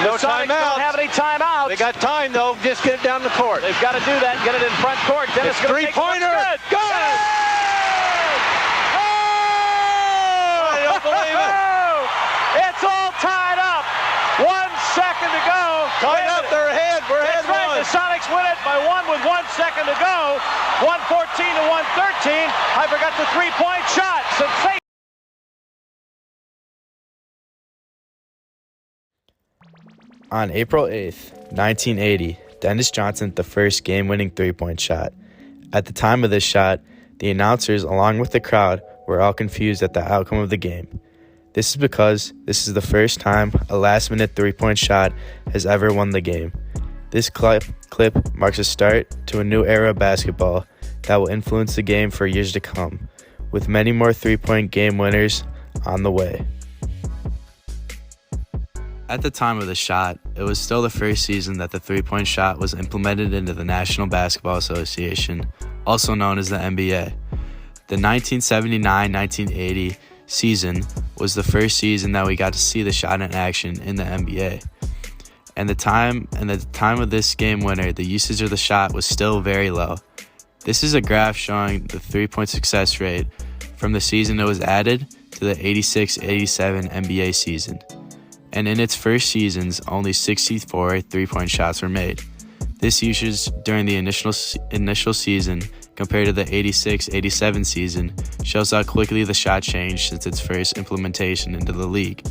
No Sonics don't have any timeouts. They got time, though. Just get it down the court. They've got to do that. Get it in front court. Dennis It's three-pointer. Good. Good. Oh! I don't believe it. It's all tied up. 1 second to go. Tied up. They're ahead. We're ahead. That's right. One. The Sonics win it by 1 with 1 second to go. 114 to 113. I forgot the three-point shot. Sensation. On April 8th, 1980, Dennis Johnson hit the first game-winning three-point shot. At the time of this shot, the announcers, along with the crowd, were all confused at the outcome of the game. This is because this is the first time a last-minute three-point shot has ever won the game. This clip marks a start to a new era of basketball that will influence the game for years to come, with many more three-point game winners on the way. At the time of the shot, it was still the first season that the three-point shot was implemented into the National Basketball Association, also known as the NBA. The 1979-1980 season was the first season that we got to see the shot in action in the NBA. And at the time of this game winner, the usage of the shot was still very low. This is a graph showing the three-point success rate from the season it was added to the 86-87 NBA season. And in its first seasons, only 64 three-point shots were made. This usage during the initial season compared to the 86-87 season shows how quickly the shot changed since its first implementation into the league.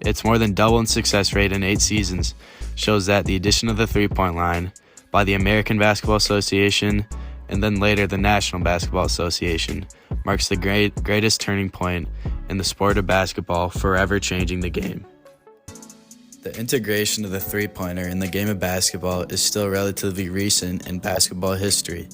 Its more than double in success rate in 8 seasons shows that the addition of the three-point line by the American Basketball Association and then later the National Basketball Association marks the greatest turning point in the sport of basketball, forever changing the game. The integration of the three-pointer in the game of basketball is still relatively recent in basketball history.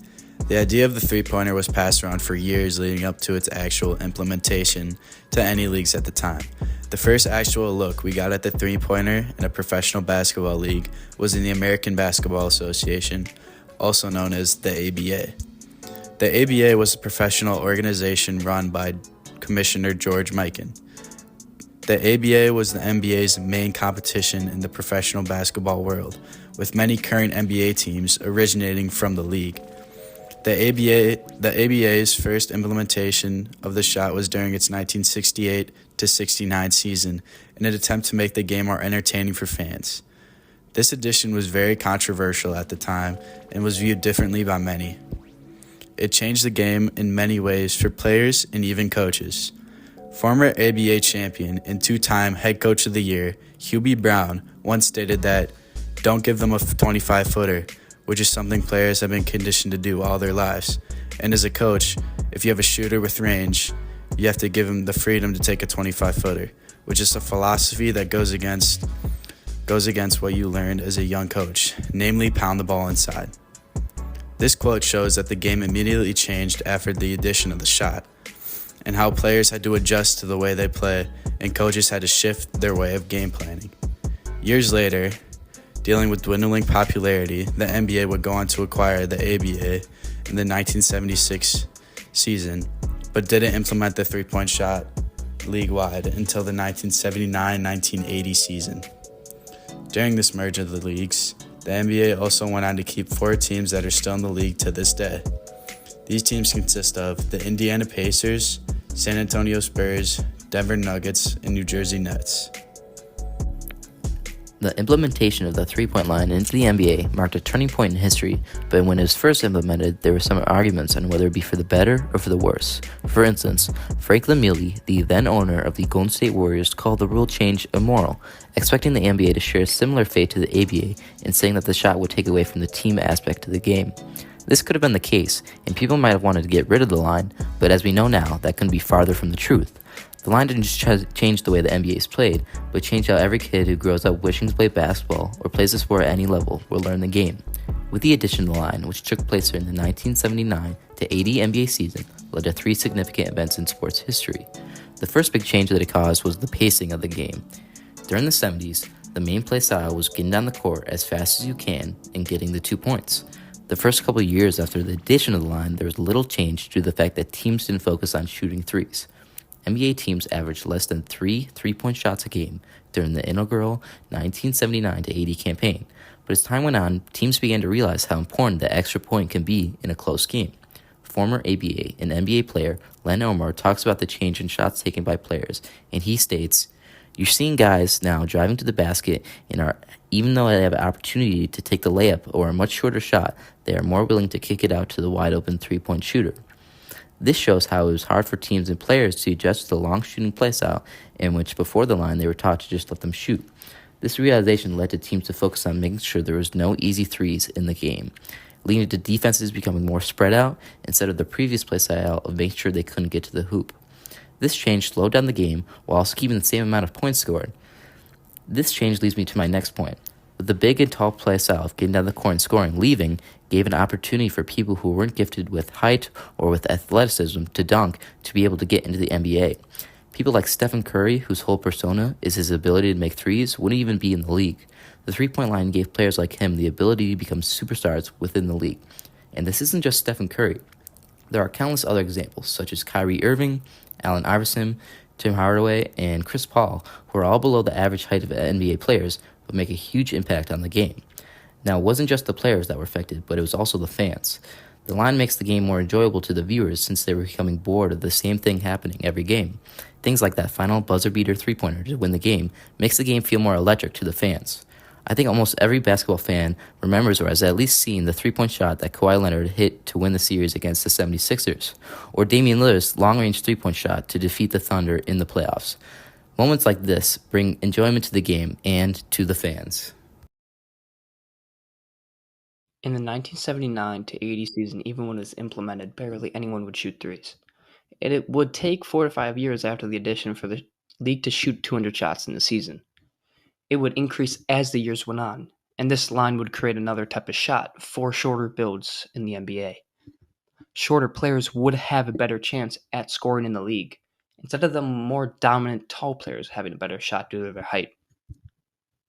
The idea of the three-pointer was passed around for years leading up to its actual implementation to any leagues at the time. The first actual look we got at the three-pointer in a professional basketball league was in the American Basketball Association, also known as the ABA. The ABA was a professional organization run by Commissioner George Mikan. The ABA was the NBA's main competition in the professional basketball world, with many current NBA teams originating from the league. The ABA's first implementation of the shot was during its 1968-69 season in an attempt to make the game more entertaining for fans. This addition was very controversial at the time and was viewed differently by many. It changed the game in many ways for players and even coaches. Former ABA champion and two-time head coach of the year, Hubie Brown, once stated that, "Don't give them a 25-footer, which is something players have been conditioned to do all their lives. And as a coach, if you have a shooter with range, you have to give him the freedom to take a 25-footer, which is a philosophy that goes against what you learned as a young coach, namely pound the ball inside." This quote shows that the game immediately changed after the addition of the shot, and how players had to adjust to the way they play, and coaches had to shift their way of game planning. Years later, dealing with dwindling popularity, the NBA would go on to acquire the ABA in the 1976 season, but didn't implement the three-point shot league-wide until the 1979-1980 season. During this merge of the leagues, the NBA also went on to keep 4 teams that are still in the league to this day. These teams consist of the Indiana Pacers, San Antonio Spurs, Denver Nuggets, and New Jersey Nets. The implementation of the three-point line into the NBA marked a turning point in history, but when it was first implemented, there were some arguments on whether it be for the better or for the worse. For instance, Franklin Mealy, the then owner of the Golden State Warriors, called the rule change immoral, expecting the NBA to share a similar fate to the ABA and saying that the shot would take away from the team aspect of the game. This could have been the case, and people might have wanted to get rid of the line, but as we know now, that couldn't be farther from the truth. The line didn't just change the way the NBA is played, but changed how every kid who grows up wishing to play basketball or plays the sport at any level will learn the game. With the addition of the line, which took place during the 1979-80 NBA season, led to 3 significant events in sports history. The first big change that it caused was the pacing of the game. During the 70s, the main play style was getting down the court as fast as you can and getting the 2 points. The first couple of years after the addition of the line, there was little change due to the fact that teams didn't focus on shooting threes. NBA teams averaged less than 3 3-point shots a game during the inaugural 1979-80 campaign, but as time went on, teams began to realize how important the extra point can be in a close game. Former ABA and NBA player Len Elmore talks about the change in shots taken by players, and he states, "You're seeing guys now driving to the basket and even though they have an opportunity to take the layup or a much shorter shot, they are more willing to kick it out to the wide-open three-point shooter." This shows how it was hard for teams and players to adjust to the long shooting playstyle in which before the line they were taught to just let them shoot. This realization led to teams to focus on making sure there was no easy threes in the game, leading to defenses becoming more spread out instead of the previous playstyle of making sure they couldn't get to the hoop. This change slowed down the game while also keeping the same amount of points scored. This change leads me to my next point. With the big and tall playstyle of getting down the court and scoring, leaving gave an opportunity for people who weren't gifted with height or with athleticism to dunk to be able to get into the NBA. People like Stephen Curry, whose whole persona is his ability to make threes, wouldn't even be in the league. The three-point line gave players like him the ability to become superstars within the league. And this isn't just Stephen Curry. There are countless other examples, such as Kyrie Irving, Allen Iverson, Tim Hardaway, and Chris Paul, who are all below the average height of NBA players, but make a huge impact on the game. Now, it wasn't just the players that were affected, but it was also the fans. The line makes the game more enjoyable to the viewers since they were becoming bored of the same thing happening every game. Things like that final buzzer-beater three-pointer to win the game makes the game feel more electric to the fans. I think almost every basketball fan remembers or has at least seen the three-point shot that Kawhi Leonard hit to win the series against the 76ers, or Damian Lillard's long-range three-point shot to defeat the Thunder in the playoffs. Moments like this bring enjoyment to the game and to the fans. In the 1979 to 80 season, even when it was implemented, barely anyone would shoot threes. It would take 4 to 5 years after the addition for the league to shoot 200 shots in the season. It would increase as the years went on, and this line would create another type of shot for shorter builds in the NBA. Shorter players would have a better chance at scoring in the league, instead of the more dominant tall players having a better shot due to their height.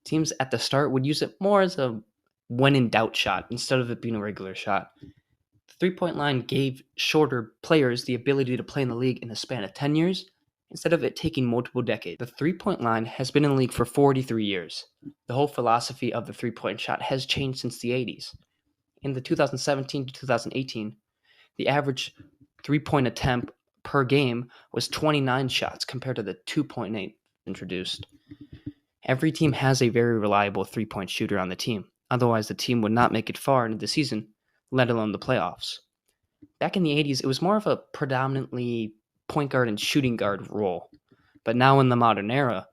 Teams at the start would use it more as a when-in-doubt shot instead of it being a regular shot. The three-point line gave shorter players the ability to play in the league in a span of 10 years, instead of it taking multiple decades. The three-point line has been in the league for 43 years. The whole philosophy of the three-point shot has changed since the 80s. In the 2017 to 2018, the average three-point attempt per game was 29 shots compared to the 2.8 introduced. Every team has a very reliable three-point shooter on the team. Otherwise, the team would not make it far into the season, let alone the playoffs. Back in the 80s, it was more of a predominantly point guard and shooting guard role. But now in the modern era,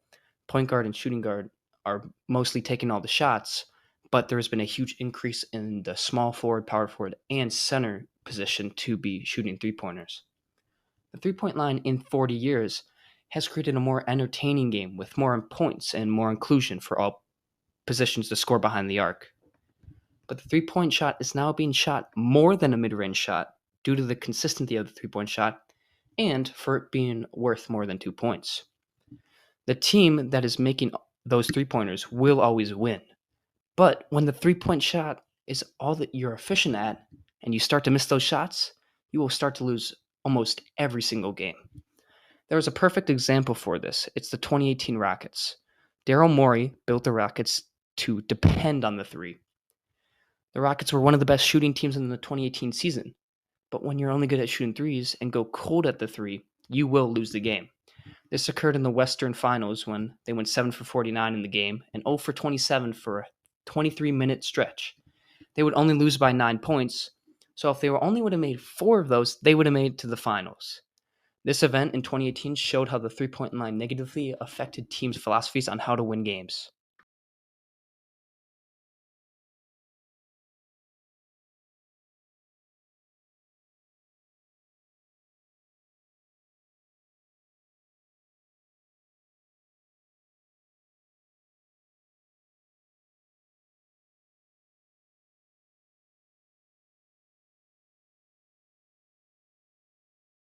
point guard and shooting guard are mostly taking all the shots, but there has been a huge increase in the small forward, power forward, and center position to be shooting three-pointers. The three-point line in 40 years has created a more entertaining game with more points and more inclusion for all positions to score behind the arc. But the three-point shot is now being shot more than a mid-range shot due to the consistency of the three-point shot and for it being worth more than 2 points. The team that is making those three-pointers will always win. But when the three-point shot is all that you're efficient at and you start to miss those shots, you will start to lose almost every single game. There is a perfect example for this. It's the 2018 Rockets. Daryl Morey built the Rockets to depend on the three. The Rockets were one of the best shooting teams in the 2018 season. But when you're only good at shooting threes and go cold at the three, you will lose the game. This occurred in the Western Finals when they went 7 for 49 in the game and 0 for 27 for a 23-minute stretch. They would only lose by 9 points, so if they only would have made 4 of those, they would have made it to the finals. This event in 2018 showed how the three-point line negatively affected teams' philosophies on how to win games.